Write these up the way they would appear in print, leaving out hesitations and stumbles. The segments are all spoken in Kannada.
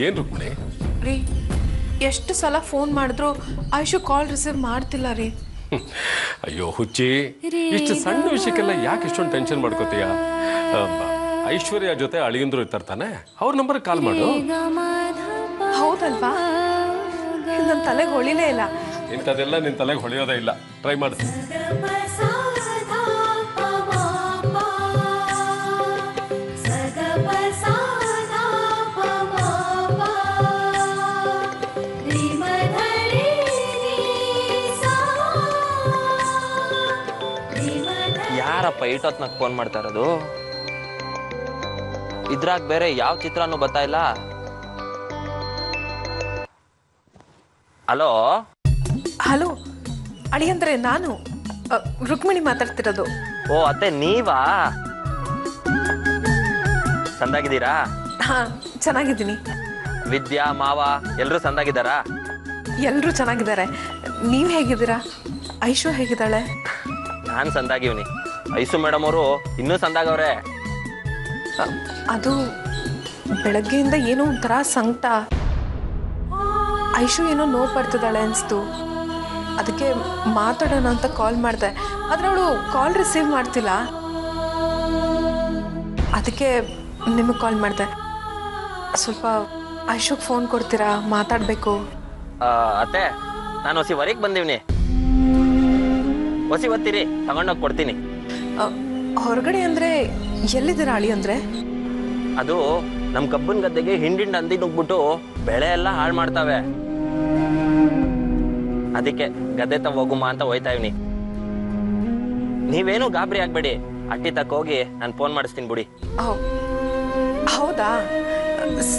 ಏನು ರುಕ್ಮಿಣಿ? ರೀ ಎಷ್ಟು ಸಲ ಫೋನ್ ಮಾಡಿದ್ರು ಆಯುಷು ಕಾಲ್ ರಿಸೀವ್ ಮಾಡ್ತಿಲ್ಲ ರೀ. ಅಯ್ಯೋ ಹುಚ್ಚಿ, ಇಷ್ಟು ಸಣ್ಣ ವಿಷಯಕ್ಕೆಲ್ಲ ಯಾಕೆ ಇಷ್ಟೊಂದು ಟೆನ್ಷನ್ ಮಾಡ್ಕೋತೀಯ? ಐಶ್ವರ್ಯ ಜೊತೆ ಅಳಿಯಂದ್ರು ಇರ್ತಾನೆ, ಅವ್ರ ನಂಬರ್ ಕಾಲ್ ಮಾಡು. ಹೌದಲ್ವಾ? ನನ್ನ ತಲೆಗೆ ಹೊಳಿಲೇ ಇಲ್ಲ. ಇಂಥದ್ದೆಲ್ಲ ನಿನ್ನ ತಲೆಗೆ ಹೊಳೆಯೋದೇ ಇಲ್ಲ. ಟ್ರೈ ಮಾಡು. ಯಾರಪ್ಪ ಈಟೊತ್ನಾಗ ಫೋನ್ ಮಾಡ್ತಾ ಇರೋದು? ಇದ್ರಾಗ ಬೇರೆ ಯಾವ ಚಿತ್ರನೂ ಬರ್ತಾ ಇಲ್ಲ. ಹಲೋ ಹಲೋ ಅಳಿಯಂದ್ರೆ ನಾನು ರುಕ್ಮಿಣಿ ಮಾತಾಡ್ತಿರೋದು. ಓ ಅತ್ತೆ ನೀವಾ? ಸಂದಾಗಿದ್ದೀರಾ? ಹಾ ಚೆನ್ನಾಗಿದ್ದೀನಿ. ವಿದ್ಯಾ ಮಾವ ಎಲ್ಲರೂ ಸಂದಾಗಿದ್ದಾರಾ? ಎಲ್ಲರೂ ಚೆನ್ನಾಗಿದ್ದಾರೆ. ನೀವು ಹೇಗಿದ್ದೀರಾ? ಐಶು ಹೇಗಿದ್ದಾಳೆ? ನಾನು ಸಂದಾಗಿವ್ನಿ. ಐಸು ಮೇಡಮ್ ಅವರು ಇನ್ನೂ ಸಂದಾಗವ್ರೆ. ಅದು ಬೆಳಗ್ಗೆಯಿಂದ ಏನೋ ಒಂಥರ ಸಂಕಟ. ಐಶು ಏನೋ ನೋವು ಪಡ್ತಿದ್ದಾಳೆ ಅನಿಸ್ತು. ಅದಕ್ಕೆ ಮಾತಾಡೋಣ ಅಂತ ಕಾಲ್ ಮಾಡಿದೆ, ಆದರೆ ಅವಳು ಕಾಲ್ ರಿಸೀವ್ ಮಾಡ್ತಿಲ್ಲ. ಅದಕ್ಕೆ ನಿಮಗೆ ಕಾಲ್ ಮಾಡಿದೆ. ಸ್ವಲ್ಪ ಐಶುಗೆ ಫೋನ್ ಕೊಡ್ತೀರಾ? ಮಾತಾಡಬೇಕು. ಅತ್ತೆ ನಾನು ಹೊಸಿ ಹೊರಗೆ ಬಂದೀವ್ನಿ. ಹೊಸಿ ಒತ್ತೀರಿ, ತಗೊಂಡೋಗಿ ಕೊಡ್ತೀನಿ. ಹೊರಗಡೆ ಅಂದರೆ ಎಲ್ಲಿದ್ದೀರಾ ಅಳಿ? ಅಂದರೆ ಅದು ನಮ್ಮ ಕಬ್ಬನ್ ಗದ್ದೆಗೆ ಹಿಂಡಿಂಡ್ ಅಂದಿ ನುಗ್ಬಿಟ್ಟು ಬೆಳೆ ಎಲ್ಲ ಹಾಳು ಮಾಡ್ತಾವೆ. ಅದಕ್ಕೆ ಗದ್ದೆ ತಗ ಹೋಗುಮ ಅಂತ ಹೋಯ್ತಾ ಇವ್ನಿ. ನೀವೇನು ಗಾಬರಿ ಆಗ್ಬೇಡಿ, ಅಟ್ಟಿ ತಕ್ಕ ಹೋಗಿ ನಾನು ಫೋನ್ ಮಾಡಿಸ್ತೀನಿ ಬಿಡಿ. ಹೌದಾ?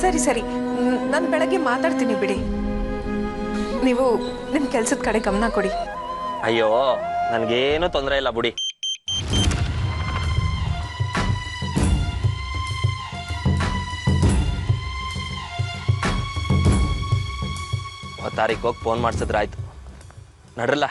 ಸರಿ ಸರಿ, ನಾನು ಬೆಳಗ್ಗೆ ಮಾತಾಡ್ತೀನಿ ಬಿಡಿ. ನೀವು ನಿಮ್ಮ ಕೆಲಸದ ಕಡೆ ಗಮನ ಕೊಡಿ. ಅಯ್ಯೋ ನನಗೇನು ತೊಂದರೆ ಇಲ್ಲ ಬಿಡಿ. ತಾರೀಕು ಹೋಗಿ ಫೋನ್ ಮಾಡಿಸಿದ್ರಾಯ್ತು. ನಡ್ರಲ್ಲ.